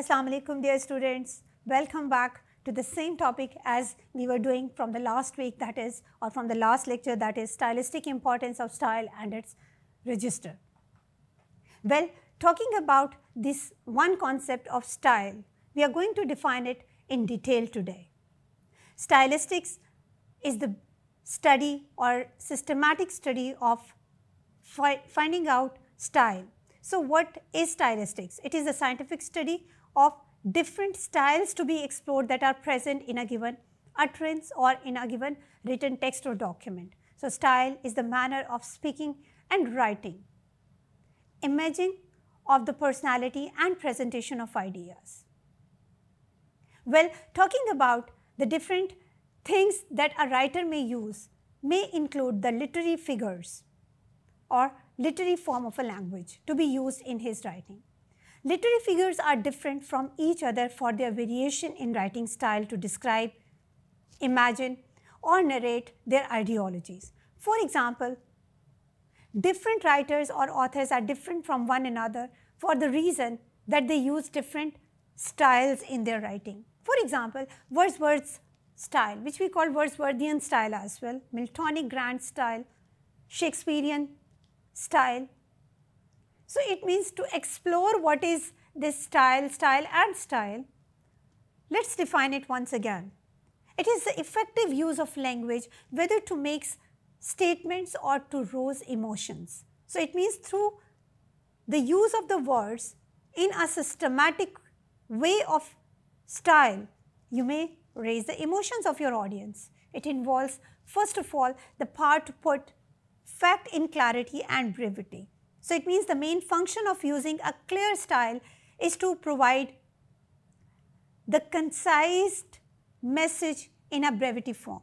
Assalamu alaikum dear students. Welcome back to the same topic as we were doing from the last week, that is, or from the last lecture, that is stylistic importance of style and its register. Well, talking about this one concept of style, we are going to define it in detail today. Stylistics is the study or systematic study of finding out style. So what is stylistics? It is a scientific study of different styles to be explored that are present in a given utterance or in a given written text or document. So style is the manner of speaking and writing, imaging of the personality and presentation of ideas. Well, talking about the different things that a writer may use may include the literary figures or literary form of a language to be used in his writing. Literary figures are different from each other for their variation in writing style to describe, imagine, or narrate their ideologies. For example, different writers or authors are different from one another for the reason that they use different styles in their writing. For example, Wordsworth's style, which we call Wordsworthian style as well, Miltonic grand style, Shakespearean style. So it means to explore what is this style and style. Let's define it once again. It is the effective use of language whether to make statements or to rouse emotions. So it means through the use of the words in a systematic way of style, you may raise the emotions of your audience. It involves, first of all, the power to put fact in clarity and brevity. So it means the main function of using a clear style is to provide the concise message in a brevity form.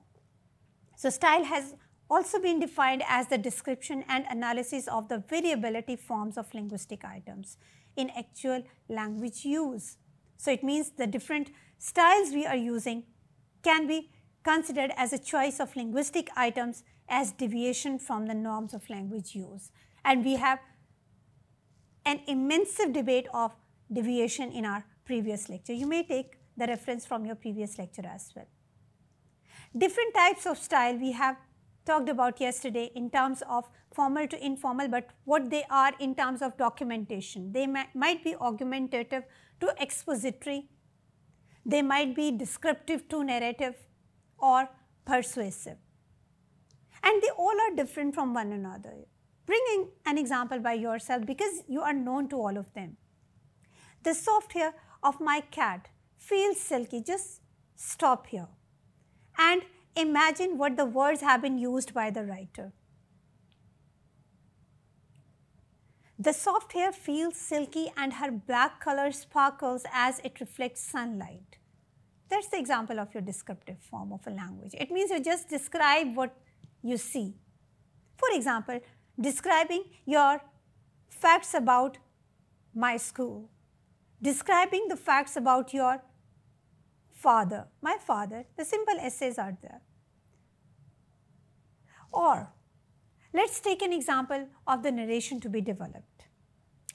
So style has also been defined as the description and analysis of the variability forms of linguistic items in actual language use. So it means the different styles we are using can be considered as a choice of linguistic items as deviation from the norms of language use. And we have an immense debate of deviation in our previous lecture. You may take the reference from your previous lecture as well. Different types of style we have talked about yesterday in terms of formal to informal, but what they are in terms of documentation. They might be argumentative to expository, they might be descriptive to narrative or persuasive. And they all are different from one another. Bring in an example by yourself because you are known to all of them. The soft hair of my cat feels silky. Just stop here and imagine what the words have been used by the writer. The soft hair feels silky and her black color sparkles as it reflects sunlight. That's the example of your descriptive form of a language. It means you just describe what you see. For example, describing your facts about my school, describing the facts about your father, my father, the simple essays are there. Or let's take an example of the narration to be developed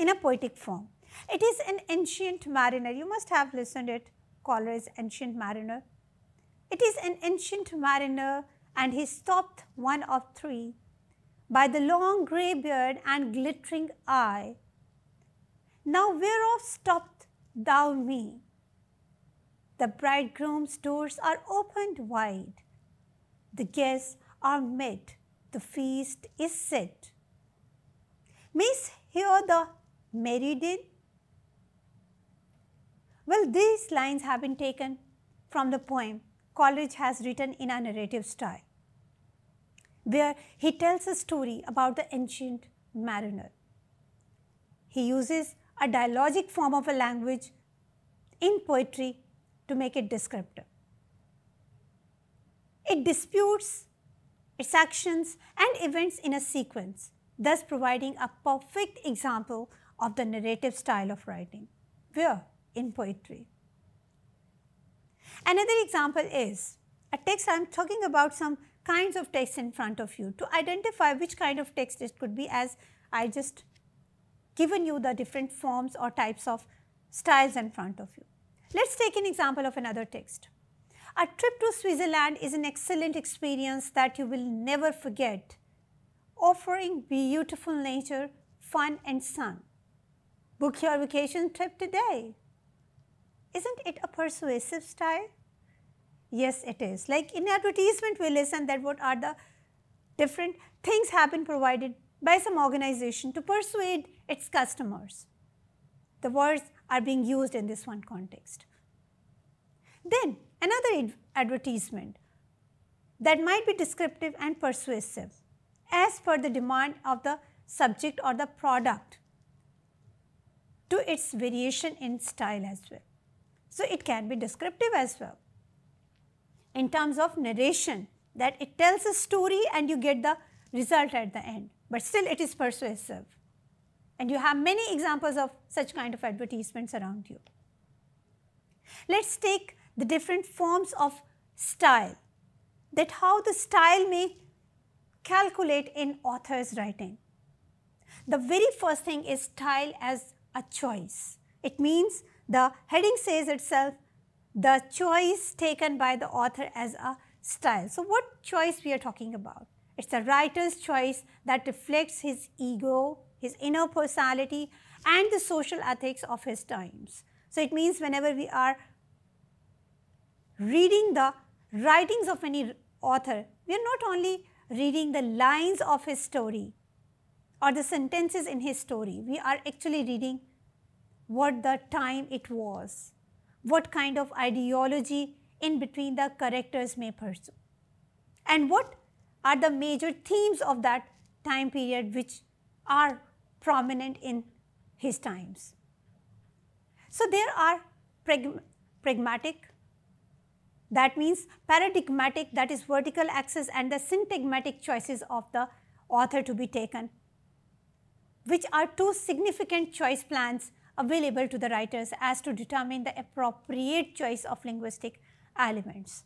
in a poetic form. It is an ancient mariner. You must have listened it, Coleridge's Ancient Mariner. It is an ancient mariner and he stopped one of three by the long grey beard and glittering eye. Now whereof stopped thou me? The bridegroom's doors are opened wide. The guests are met, the feast is set. Mayst hear the merry din? Well, these lines have been taken from the poem Coleridge has written in a narrative style, where he tells a story about the ancient mariner. He uses a dialogic form of a language in poetry to make it descriptive. It disputes its actions and events in a sequence, thus providing a perfect example of the narrative style of writing. Where? In poetry. Another example is a text. I am talking about some kinds of text in front of you. To identify which kind of text it could be, as I just given you the different forms or types of styles in front of you. Let's take an example of another text. A trip to Switzerland is an excellent experience that you will never forget, offering beautiful nature, fun and sun. Book your vacation trip today. Isn't it a persuasive style? Yes, it is. Like in advertisement, we listen that what are the different things have been provided by some organization to persuade its customers. The words are being used in this one context. Then another advertisement that might be descriptive and persuasive as per the demand of the subject or the product to its variation in style as well. So it can be descriptive as well. In terms of narration, that it tells a story and you get the result at the end, but still it is persuasive. And you have many examples of such kind of advertisements around you. Let's take the different forms of style, that how the style may calculate in author's writing. The very first thing is style as a choice. It means the heading says itself, the choice taken by the author as a style. So what choice we are talking about? It's the writer's choice that reflects his ego, his inner personality and the social ethics of his times. So it means whenever we are reading the writings of any author, we are not only reading the lines of his story or the sentences in his story, we are actually reading what the time it was, what kind of ideology in between the characters may pursue, and what are the major themes of that time period which are prominent in his times. So there are pragmatic, that means paradigmatic, that is vertical axis, and the syntagmatic choices of the author to be taken, which are two significant choice plans available to the writers as to determine the appropriate choice of linguistic elements.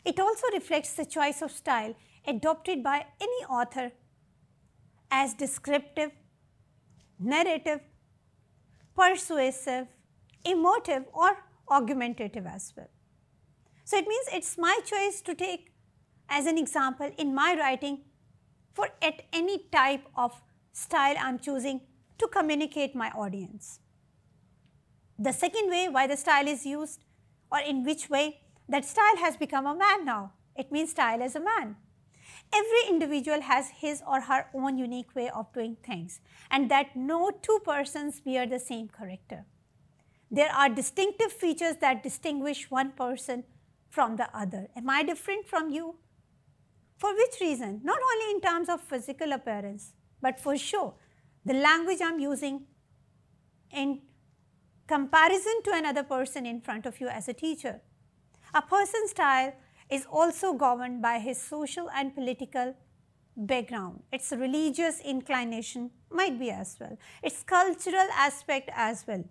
It also reflects the choice of style adopted by any author as descriptive, narrative, persuasive, emotive or argumentative as well. So it means it's my choice to take as an example in my writing for at any type of style I'm choosing to communicate my audience. The second way why the style is used, or in which way that style has become a man now. It means style as a man. Every individual has his or her own unique way of doing things, and that no two persons bear the same character. There are distinctive features that distinguish one person from the other. Am I different from you? For which reason? Not only in terms of physical appearance, but for sure, the language I'm using in comparison to another person in front of you as a teacher. A person's style is also governed by his social and political background. Its religious inclination might be as well. Its cultural aspect as well.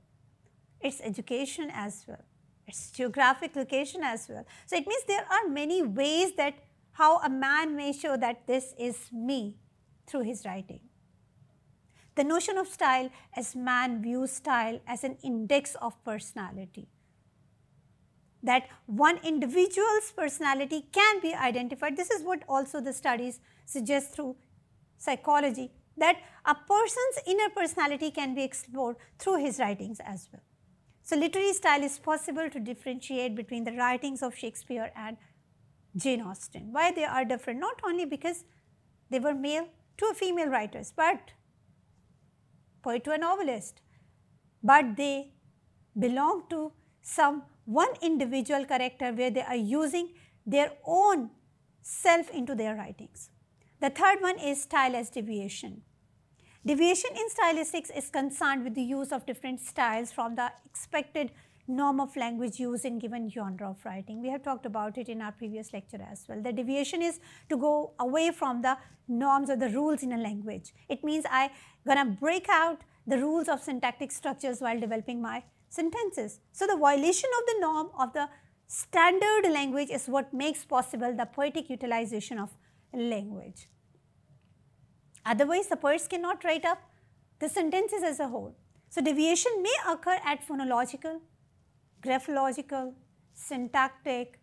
Its education as well. Its geographic location as well. So it means there are many ways that how a man may show that this is me through his writing. The notion of style as man views style as an index of personality. That one individual's personality can be identified. This is what also the studies suggest through psychology, that a person's inner personality can be explored through his writings as well. So literary style is possible to differentiate between the writings of Shakespeare and Jane Austen. Why they are different? Not only because they were male to female writers, but poet to a novelist, but they belong to some one individual character where they are using their own self into their writings. The third one is style as deviation. Deviation in stylistics is concerned with the use of different styles from the expected norm of language use in given genre of writing. We have talked about it in our previous lecture as well. The deviation is to go away from the norms or the rules in a language. It means I'm gonna break out the rules of syntactic structures while developing my sentences. So the violation of the norm of the standard language is what makes possible the poetic utilization of language. Otherwise, the poets cannot write up the sentences as a whole. So deviation may occur at phonological, graphological, syntactic,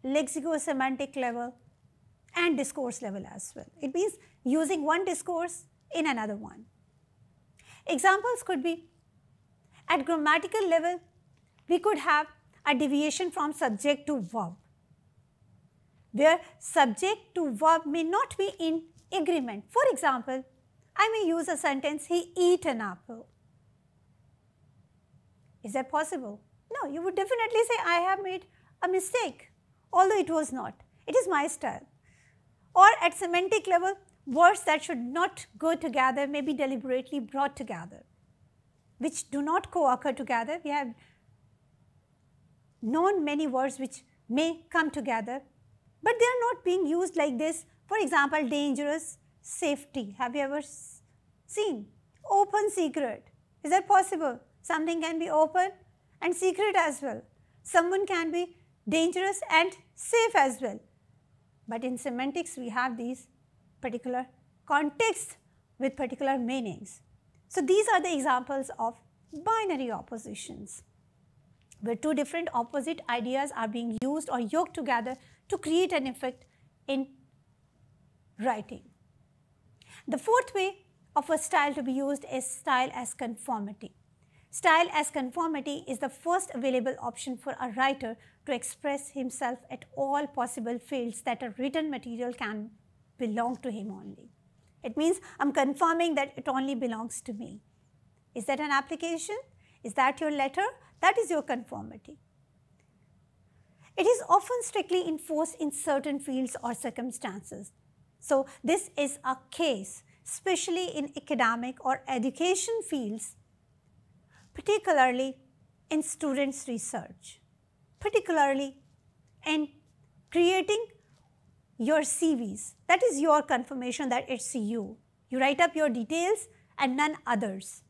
lexicosemantic level and discourse level as well. It means using one discourse in another one. Examples could be at grammatical level, we could have a deviation from subject to verb, where subject to verb may not be in agreement. For example, I may use a sentence, he eat an apple. Is that possible? No, you would definitely say, I have made a mistake, although it was not. It is my style. Or at semantic level, words that should not go together may be deliberately brought together, which do not co-occur together. We have known many words which may come together, but they are not being used like this. For example, dangerous, safety. Have you ever seen? Open, secret. Is that possible? Something can be open and secret as well. Someone can be dangerous and safe as well. But in semantics, we have these particular contexts with particular meanings. So these are the examples of binary oppositions, where two different opposite ideas are being used or yoked together to create an effect in writing. The fourth way of a style to be used is style as conformity. Style as conformity is the first available option for a writer to express himself at all possible fields that a written material can belong to him only. It means I'm confirming that it only belongs to me. Is that an application? Is that your letter? That is your conformity. It is often strictly enforced in certain fields or circumstances. So this is a case, especially in academic or education fields, particularly in students' research, particularly in creating your CVs. That is your confirmation that it's you. You write up your details and none others,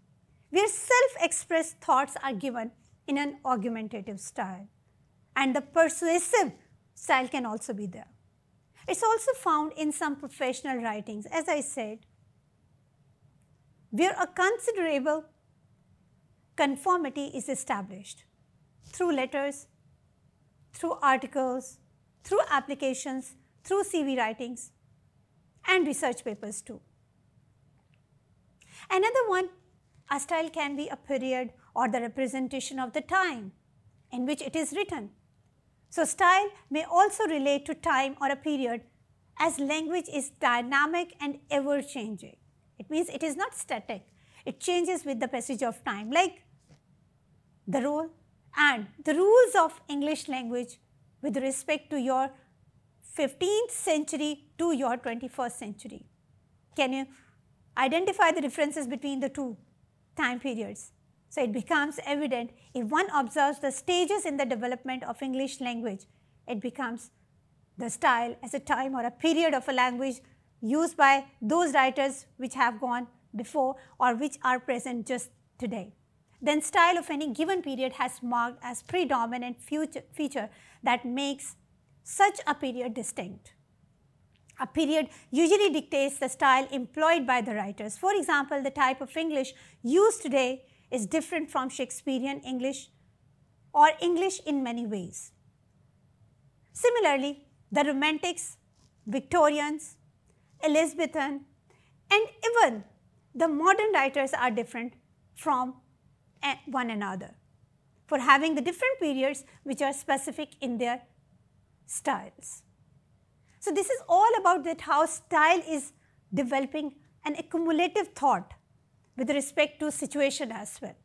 where self-expressed thoughts are given in an argumentative style. And the persuasive style can also be there. It's also found in some professional writings, as I said, where a considerable conformity is established through letters, through articles, through applications, through CV writings, and research papers too. Another one, a style can be a period or the representation of the time in which it is written. So style may also relate to time or a period, as language is dynamic and ever-changing. It means it is not static. It changes with the passage of time, like the role and the rules of English language with respect to your 15th century to your 21st century. Can you identify the differences between the two time periods? So it becomes evident if one observes the stages in the development of English language, it becomes the style as a time or a period of a language used by those writers which have gone before or which are present just today. Then style of any given period has marked as predominant feature that makes such a period distinct. A period usually dictates the style employed by the writers. For example, the type of English used today is different from Shakespearean English or English in many ways. Similarly, the Romantics, Victorians, Elizabethan, and even the modern writers are different from one another for having the different periods which are specific in their styles. So this is all about that how style is developing an accumulative thought with respect to situation as well.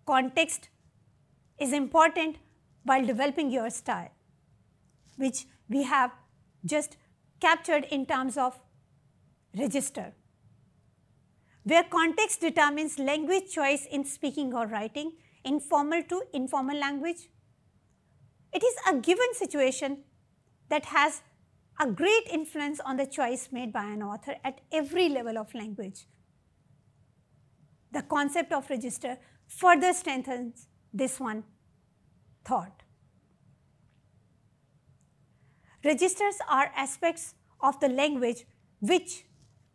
Context is important while developing your style, which we have just captured in terms of register, where context determines language choice in speaking or writing, informal to informal language. It is a given situation that has a great influence on the choice made by an author at every level of language. The concept of register further strengthens this one thought. Registers are aspects of the language which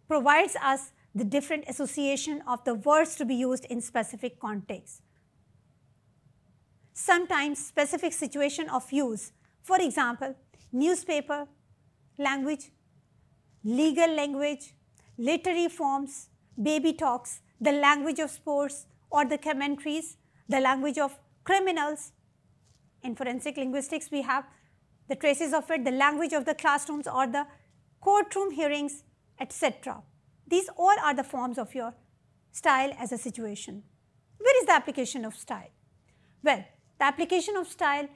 provides us the different association of the words to be used in specific contexts. Sometimes specific situation of use, for example, newspaper language, legal language, literary forms, baby talks, the language of sports or the commentaries, the language of criminals. In forensic linguistics, we have the traces of it, the language of the classrooms or the courtroom hearings, etc. These all are the forms of your style as a situation. Where is the application of style? Well, the application of style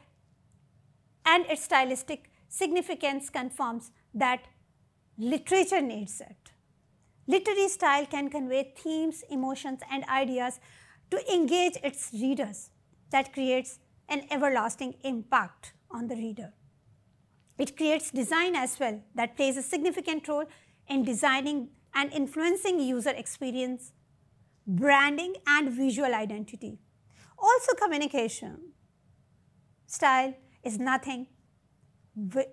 and its stylistic significance confirms that literature needs it. Literary style can convey themes, emotions, and ideas to engage its readers. That creates an everlasting impact on the reader. It creates design as well that plays a significant role in designing and influencing user experience, branding, and visual identity. Also communication. Style is nothing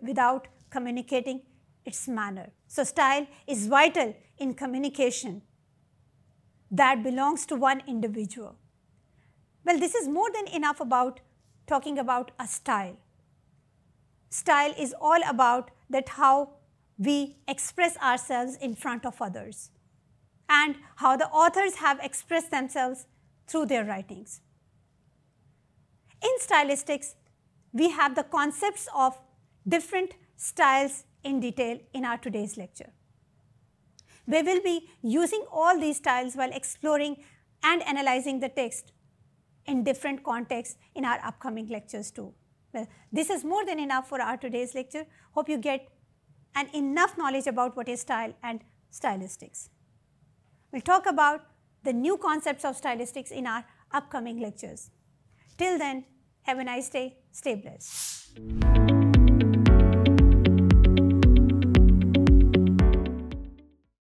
without communicating its manner. So style is vital in communication that belongs to one individual. Well, this is more than enough about talking about a style. Style is all about that how we express ourselves in front of others and how the authors have expressed themselves through their writings. In stylistics, we have the concepts of different styles in detail in our today's lecture. We will be using all these styles while exploring and analyzing the text in different contexts in our upcoming lectures too. Well, this is more than enough for our today's lecture. Hope you get enough knowledge about what is style and stylistics. We'll talk about the new concepts of stylistics in our upcoming lectures. Till then, have a nice day. Stay blessed.